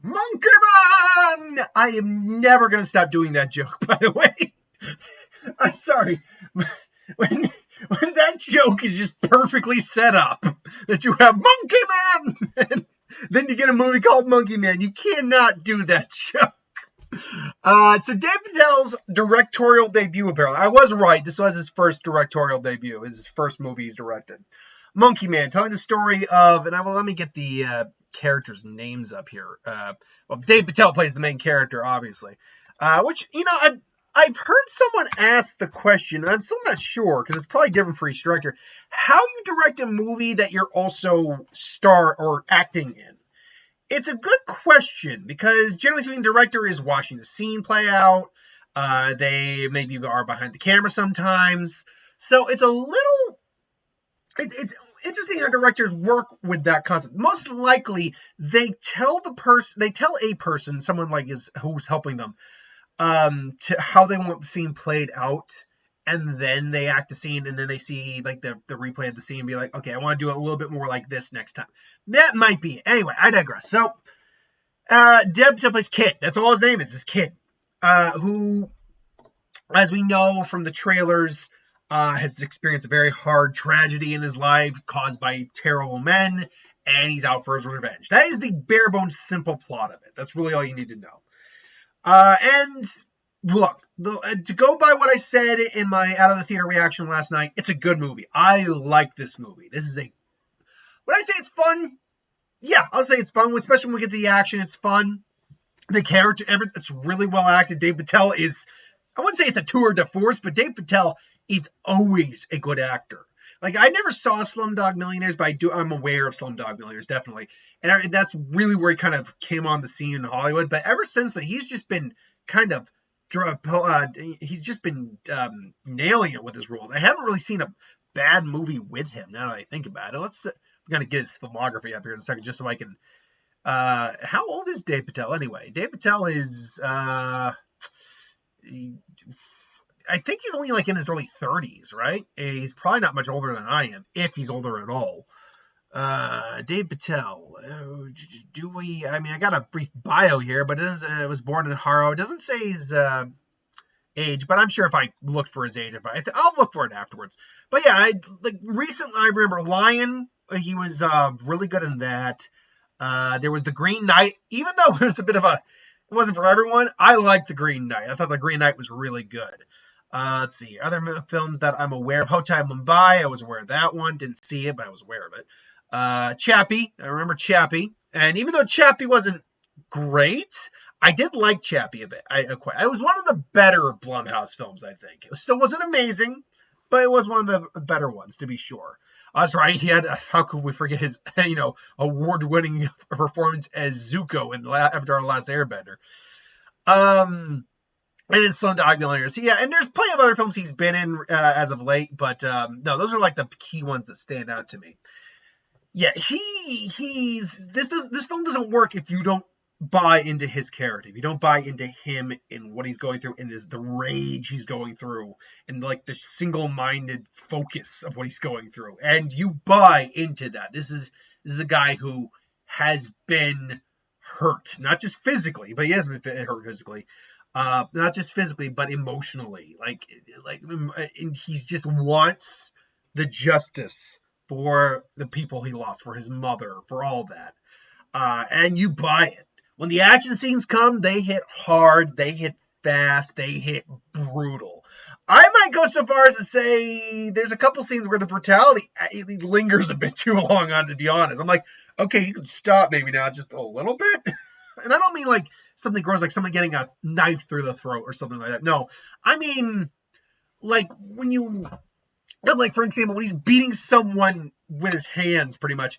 Monkey Man! I am never going to stop doing that joke, by the way. I'm sorry. When that joke is just perfectly set up, that you have Monkey Man, and then you get a movie called Monkey Man, you cannot do that joke. So Dave Patel's directorial debut, apparently. I was right. This was his first directorial debut. It's his first movie he's directed. Monkey Man, telling the story of, and let me get the characters' names up here. Well, Dave Patel plays the main character, obviously. Which, I've heard someone ask the question, and I'm still not sure, because it's probably different for each director, how you direct a movie that you're also star or acting in. It's a good question, because generally speaking, the director is watching the scene play out. They maybe are behind the camera sometimes. So it's a little... It's interesting how directors work with that concept. Most likely, they tell a person, someone like who's helping them, to how they want the scene played out, and then they act the scene, and then they see like the replay of the scene and be like, okay, I want to do it a little bit more like this next time. That might be it. Anyway, I digress. So, Deb plays Kid. That's all his name is Kid. Who, as we know from the trailers, has experienced a very hard tragedy in his life caused by terrible men, and he's out for his revenge. That is the bare bones simple plot of it. That's really all you need to know. And look, to go by what I said in my out of the theater reaction last night, it's a good movie. I like this movie. Would I say it's fun? Yeah, I'll say it's fun, especially when we get the action. It's fun. The character, it's really well acted. Dave Patel is, I wouldn't say it's a tour de force, but Dave Patel is always a good actor. Like, I never saw Slumdog Millionaires, but I'm aware of Slumdog Millionaires, definitely. And that's really where he kind of came on the scene in Hollywood. But ever since then, he's just been kind of, nailing it with his roles. I haven't really seen a bad movie with him, now that I think about it. I'm going to get his filmography up here in a second, just so I can... how old is Dave Patel, anyway? Dave Patel is... I think he's only like in his early 30s, right? He's probably not much older than I am, if he's older at all. Dave Patel. I got a brief bio here, but it was born in Harrow. It doesn't say his age, but I'm sure if I looked for his age, I'll look for it afterwards. But yeah, recently I remember Lion. He was really good in that. There was The Green Knight. Even though it was it wasn't for everyone, I liked The Green Knight. I thought The Green Knight was really good. Let's see. Other films that I'm aware of. Hotel Mumbai. I was aware of that one. Didn't see it, but I was aware of it. Chappie. I remember Chappie. And even though Chappie wasn't great, I did like Chappie a bit. It was one of the better Blumhouse films, I think. It still wasn't amazing, but it was one of the better ones, to be sure. That's right. He had, how could we forget his, award-winning performance as Zuko in Avatar: The Last Airbender. And then Slumdog Millionaires. Yeah, and there's plenty of other films he's been in as of late, but no, those are like the key ones that stand out to me. Yeah, this film doesn't work if you don't buy into his character, if you don't buy into him and what he's going through, and the rage he's going through, and like the single-minded focus of what he's going through, and you buy into that. This is a guy who has been hurt, not just physically, but he has been hurt physically. Not just physically, but emotionally. And he just wants the justice for the people he lost, for his mother, for all that. And you buy it. When the action scenes come, they hit hard, they hit fast, they hit brutal. I might go so far as to say there's a couple scenes where the brutality lingers a bit too long on, to be honest. I'm like, okay, you can stop maybe now just a little bit. And I don't mean like something gross, like someone getting a knife through the throat or something like that. No, I mean like for example, when he's beating someone with his hands, pretty much.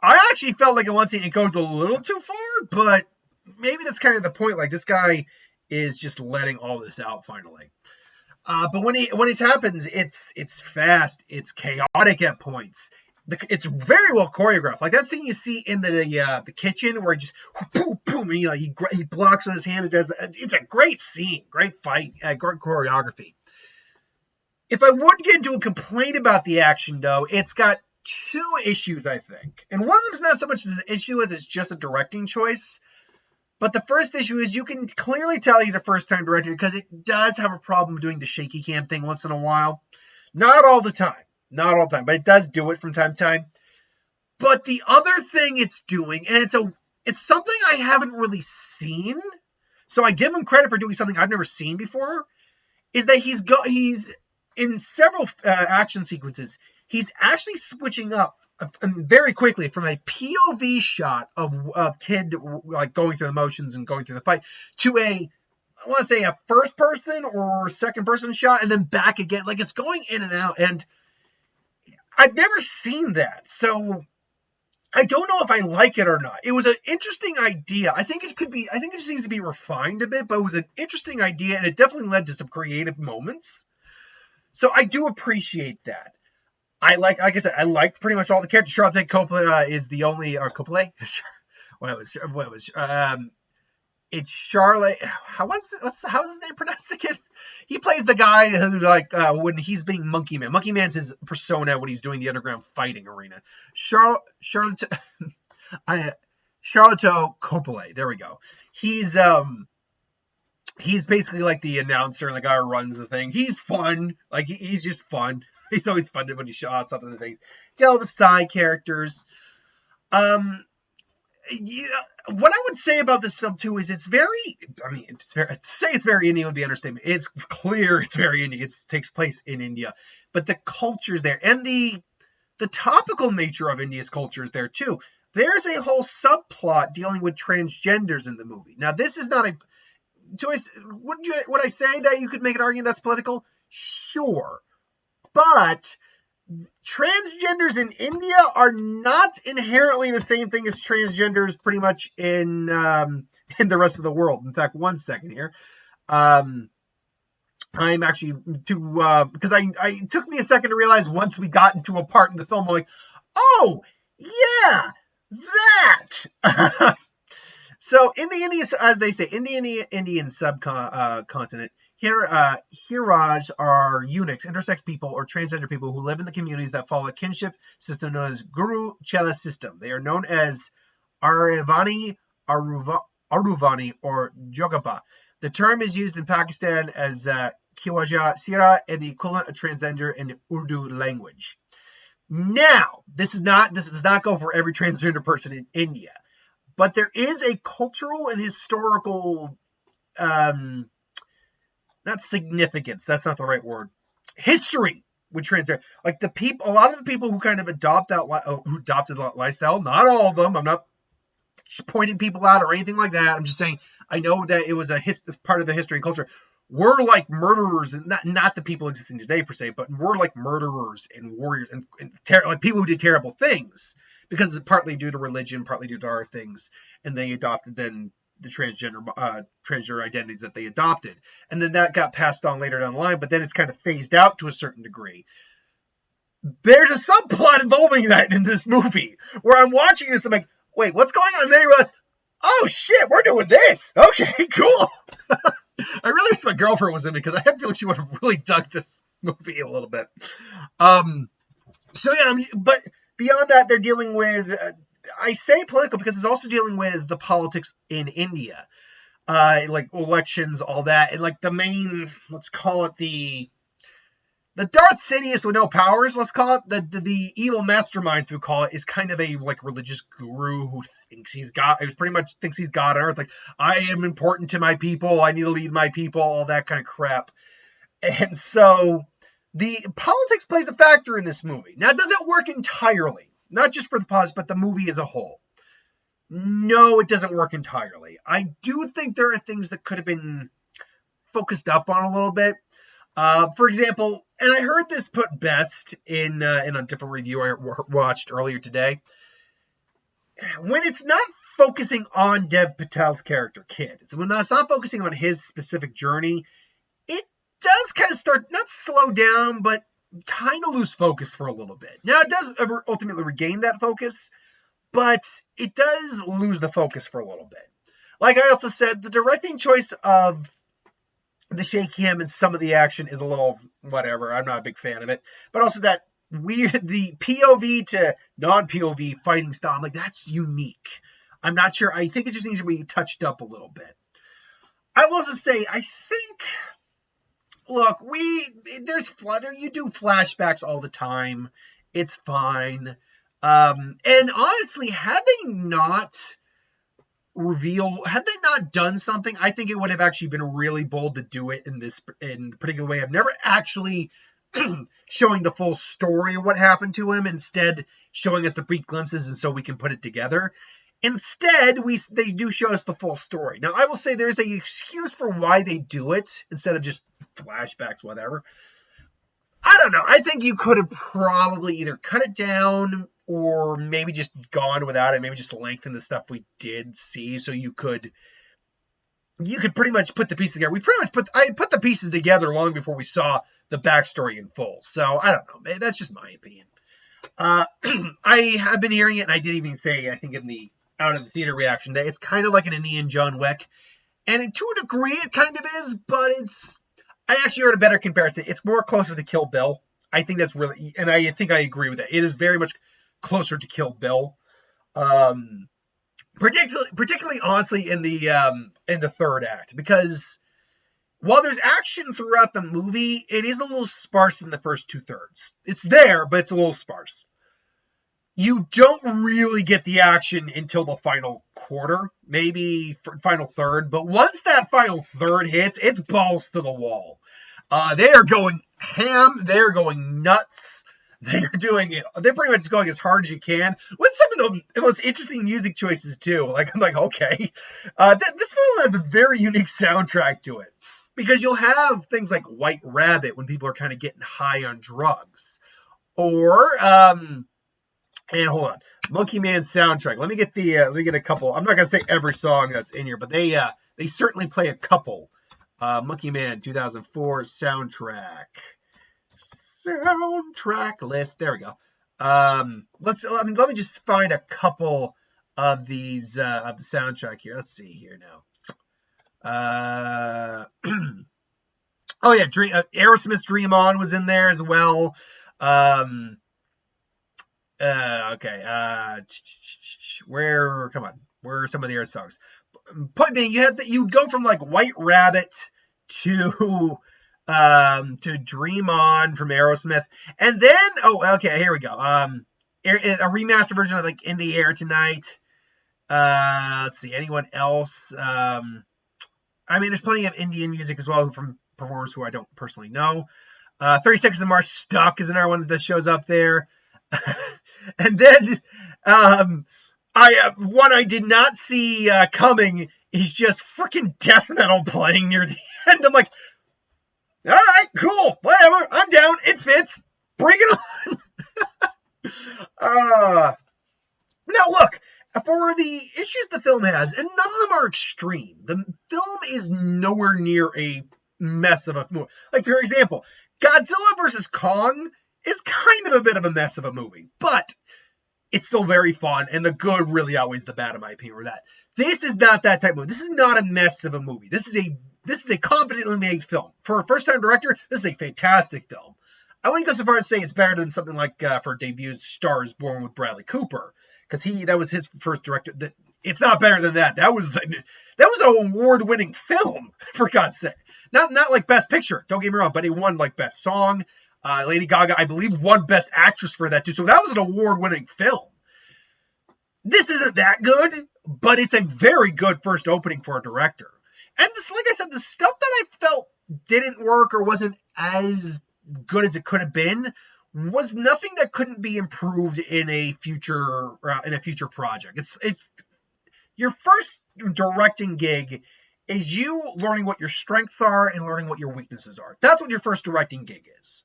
I actually felt like in one scene it goes a little too far, but maybe that's kind of the point. Like, this guy is just letting all this out finally. But when it happens, it's fast, it's chaotic at points. It's very well choreographed. Like that scene you see in the kitchen where he just boom, boom, and, he blocks with his hand. It's a great scene, great fight, great choreography. If I were to get into a complaint about the action, though, it's got two issues, I think. And one of them is not so much as an issue as it's just a directing choice. But the first issue is you can clearly tell he's a first-time director because it does have a problem doing the shaky cam thing once in a while. Not all the time. Not all the time. But it does do it from time to time. But the other thing it's doing, and it's something I haven't really seen, so I give him credit for doing something I've never seen before, is that he's in several action sequences, he's actually switching up very quickly from a POV shot of a kid like going through the motions and going through the fight to I want to say a first person or second person shot and then back again. Like it's going in and out, and I've never seen that. So I don't know if I like it or not. It was an interesting idea. I think it just needs to be refined a bit, but it was an interesting idea, and it definitely led to some creative moments. So I do appreciate that. Like I said, I like pretty much all the characters. Charlotte Coppola is the only, or Coppola? It's Charlotte. How's his name pronounced again? He plays the guy who, like, when he's being Monkey Man. Monkey Man's his persona when he's doing the underground fighting arena. Charlotte Coppola. There we go. He's basically like the announcer and the guy who runs the thing. He's fun. Like, he's just fun. He's always fun when he shots up in the things. Get all the side characters. Yeah, what I would say about this film too is it's very Indian would be an understatement. It's clear it's very Indian. It takes place in India, but the culture's there, and the topical nature of India's culture is there too. There's a whole subplot dealing with transgenders in the movie. Now, this is not a choice. Would I say that you could make an argument that's political? Sure. But transgenders in India are not inherently the same thing as transgenders pretty much in the rest of the world. In fact, one second here. I'm actually because it took me a second to realize once we got into a part in the film, I'm like, oh, yeah, that. So in the Indian, as they say, in the Indian subcontinent, Hiraj are eunuchs, intersex people, or transgender people who live in the communities that follow a kinship system known as Guru Chela system. They are known as Arivani, Aruvani, or Jogapa. The term is used in Pakistan as Khiwaja Sira and the equivalent of transgender in the Urdu language. Now, this does not go for every transgender person in India, but there is a cultural and historical not significance, that's not the right word, history with transgender. Like a lot of the people who kind of adopted that lifestyle, not all of them, I'm not pointing people out or anything like that, I'm just saying, I know that it was part of the history and culture, were like murderers, and not the people existing today per se, but were like murderers and warriors and like people who did terrible things, because it's partly due to religion, partly due to our things, and they adopted then the transgender identities that they adopted. And then that got passed on later down the line, but then it's kind of phased out to a certain degree. There's a subplot involving that in this movie, where I'm watching this, I'm like, wait, what's going on? And then I realize, oh shit, we're doing this! Okay, cool! I really wish my girlfriend was in it, because I feel like she would have really dug this movie a little bit. So yeah, but beyond that, they're dealing with... I say political because it's also dealing with the politics in India, like elections, all that, and like the main, let's call it the Darth Sidious with no powers, let's call it the evil mastermind, who call it, is kind of a like religious guru who thinks he's God on Earth. Like, I am important to my people, I need to lead my people, all that kind of crap. And so the politics plays a factor in this movie. Now, it doesn't work entirely. Not just for the pause, but the movie as a whole. No, it doesn't work entirely. I do think there are things that could have been focused up on a little bit. For example, and I heard this put best in a different review I watched earlier today. When it's not focusing on Dev Patel's character, Kid, when it's not focusing on his specific journey, it does kind of start, not slow down, but kind of lose focus for a little bit. Now, it does ultimately regain that focus, but it does lose the focus for a little bit. Like I also said, the directing choice of the shaky cam and some of the action is a little whatever. I'm not a big fan of it. But also that the POV to non-POV fighting style, I'm like, that's unique. I'm not sure. I think it just needs to be touched up a little bit. I will also say, I think, look, you do flashbacks all the time. It's fine. And honestly, had they not done something, I think it would have actually been really bold to do it in a particular way. I've never actually showing the full story of what happened to him, instead showing us the brief glimpses and so we can put it together. Instead, they do show us the full story. Now, I will say there's an excuse for why they do it instead of just flashbacks, whatever. I don't know. I think you could have probably either cut it down or maybe just gone without it. Maybe just lengthen the stuff we did see so you could pretty much put the pieces together. I put the pieces together long before we saw the backstory in full. So I don't know. That's just my opinion. I have been hearing it, and I did even say, I think in the out of the theater reaction day, it's kind of like an Indiana John Wick, and to a degree it kind of is, but I actually heard a better comparison. It's more closer to Kill Bill. I think that's really, and I think I agree with that. It is very much closer to Kill Bill, particularly honestly in the third act, because while there's action throughout the movie, it is a little sparse in the first 2/3. It's there, but it's a little sparse. You don't really get the action until the final quarter, maybe final third. But once that final third hits, it's balls to the wall. They are going ham. They're going nuts. They're pretty much going as hard as you can. With some of the most interesting music choices, too. I'm like, okay. This film has a very unique soundtrack to it. Because you'll have things like White Rabbit when people are kind of getting high on drugs. Or, and hold on, Monkey Man soundtrack. Let me get a couple. I'm not gonna say every song that's in here, but they certainly play a couple. Monkey Man 2004 soundtrack list. There we go. Let me just find a couple of these of the soundtrack here. Let's see here now. Oh yeah, Aerosmith's Dream On was in there as well. Okay. Where are some of the other songs? Point being, you go from like White Rabbit to Dream On from Aerosmith, and then here we go. A remastered version of like In the Air Tonight. Let's see, anyone else? There's plenty of Indian music as well from performers who I don't personally know. 30 Seconds to Mars Stuck is another one that shows up there. And then one I did not see coming is just freaking death metal playing near the end. I'm like, all right, cool, whatever, I'm down, it fits, bring it on. Now look, for the issues the film has, and none of them are extreme, the film is nowhere near a mess of a movie. Like, for example, Godzilla vs. Kong is kind of a bit of a mess of a movie, but it's still very fun, and the good really outweighs the bad, in my opinion, for that. This is not that type of movie. This is not a mess of a movie. This is a competently made film. For a first-time director, this is a fantastic film. I wouldn't go so far as to say it's better than something like, for debuts, Stars Born with Bradley Cooper, because that was his first director. It's not better than that. That was an award-winning film, for God's sake. Not like Best Picture, don't get me wrong, but it won like Best Song. Lady Gaga, I believe, won Best Actress for that too. So that was an award-winning film. This isn't that good, but it's a very good first opening for a director. And just like I said, the stuff that I felt didn't work or wasn't as good as it could have been was nothing that couldn't be improved in a future project. It's your first directing gig is you learning what your strengths are and learning what your weaknesses are. That's what your first directing gig is.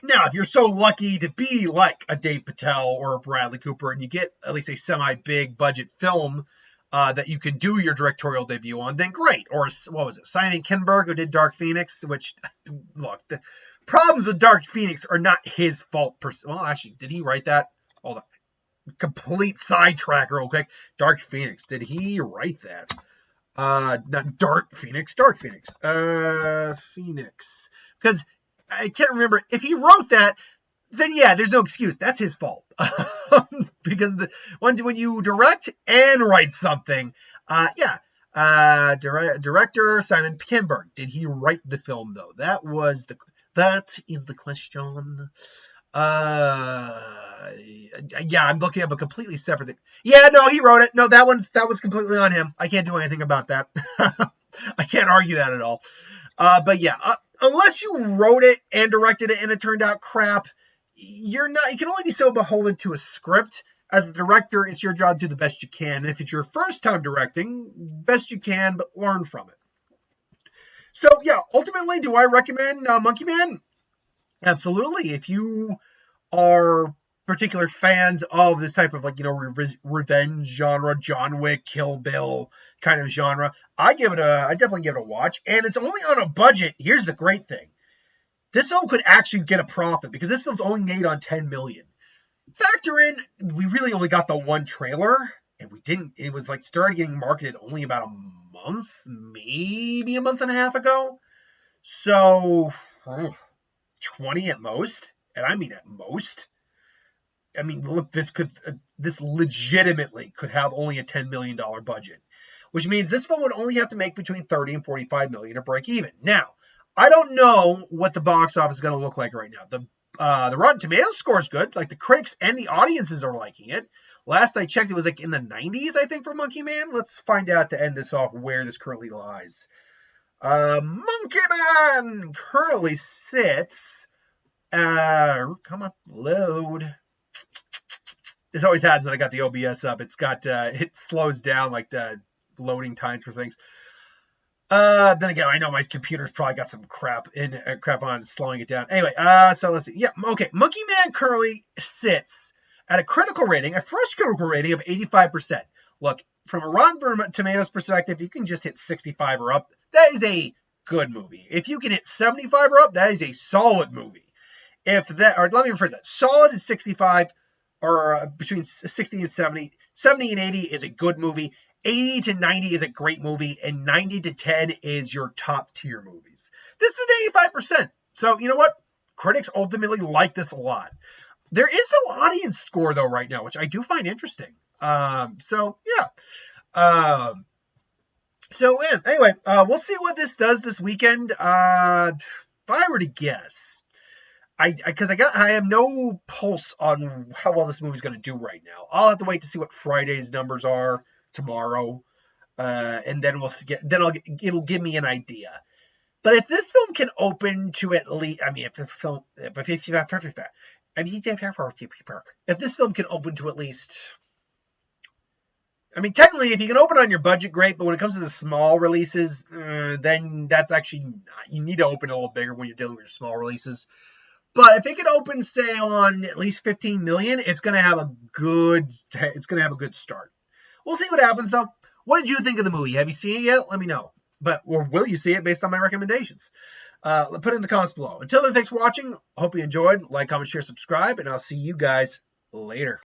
Now, if you're so lucky to be like a Dave Patel or a Bradley Cooper and you get at least a semi-big budget film that you can do your directorial debut on, then great. Or what was it, Simon Kinberg, who did Dark Phoenix, which, look, the problems with Dark Phoenix are not his fault. Well, actually, did he write that? Hold on. Complete sidetrack real quick. Dark Phoenix, did he write that? Not Dark Phoenix. Phoenix. Because I can't remember. If he wrote that, then yeah, there's no excuse. That's his fault. Because when you direct and write something, director Simon Kinberg. Did he write the film though? That is the question. Yeah, I'm looking up a completely separate thing. Yeah, no, he wrote it. No, that was completely on him. I can't do anything about that. I can't argue that at all. But yeah, unless you wrote it and directed it and it turned out crap, you can only be so beholden to a script. As a director, it's your job to do the best you can. And if it's your first time directing, best you can, but learn from it. So yeah, ultimately, do I recommend Monkey Man? Absolutely. If you are particular fans of this type of revenge genre, John Wick, Kill Bill kind of genre, I definitely give it a watch. And it's only on a budget. Here's the great thing. This film could actually get a profit because this film's only made on $10 million. Factor in, we really only got the one trailer, and it was started getting marketed only about a month, maybe a month and a half ago. So, 20 at most, and I mean at most. I mean, look, this legitimately could have only a $10 million budget, which means this film would only have to make between 30 and 45 million to break even. Now, I don't know what the box office is going to look like right now. The Rotten Tomatoes score is good. Like, the critics and the audiences are liking it. Last I checked, it was in the 90s, I think, for Monkey Man. Let's find out to end this off where this currently lies. Monkey Man currently sits. Come on, load. This always happens when I got the OBS up. It slows down like the loading times for things. Then again, I know my computer's probably got some crap on slowing it down. Anyway, so let's see. Yeah, okay. Monkey Man currently sits at a first critical rating of 85%. Look, from a Rotten Tomatoes perspective, you can just hit 65 or up. That is a good movie. If you can hit 75 or up, that is a solid movie. Let me rephrase that. Solid is 65, or between 60 and 70. 70 and 80 is a good movie. 80 to 90 is a great movie, and 90 to 10 is your top tier movies. This is an 85%. So, you know what? Critics ultimately like this a lot. There is no audience score, though, right now, which I do find interesting. So, yeah. Anyway, we'll see what this does this weekend. If I were to guess, I have no pulse on how well this movie's going to do right now. I'll have to wait to see what Friday's numbers are tomorrow, and then it'll give me an idea. But if this film can open to at least, if this film can open to at least, technically, if you can open on your budget, great. But when it comes to the small releases, then that's actually you need to open a little bigger when you're dealing with your small releases. But if it can open, say, on at least 15 million, it's going to have a good start. We'll see what happens, though. What did you think of the movie? Have you seen it yet? Let me know. Or will you see it based on my recommendations? Put it in the comments below. Until then, thanks for watching. Hope you enjoyed. Like, comment, share, subscribe, and I'll see you guys later.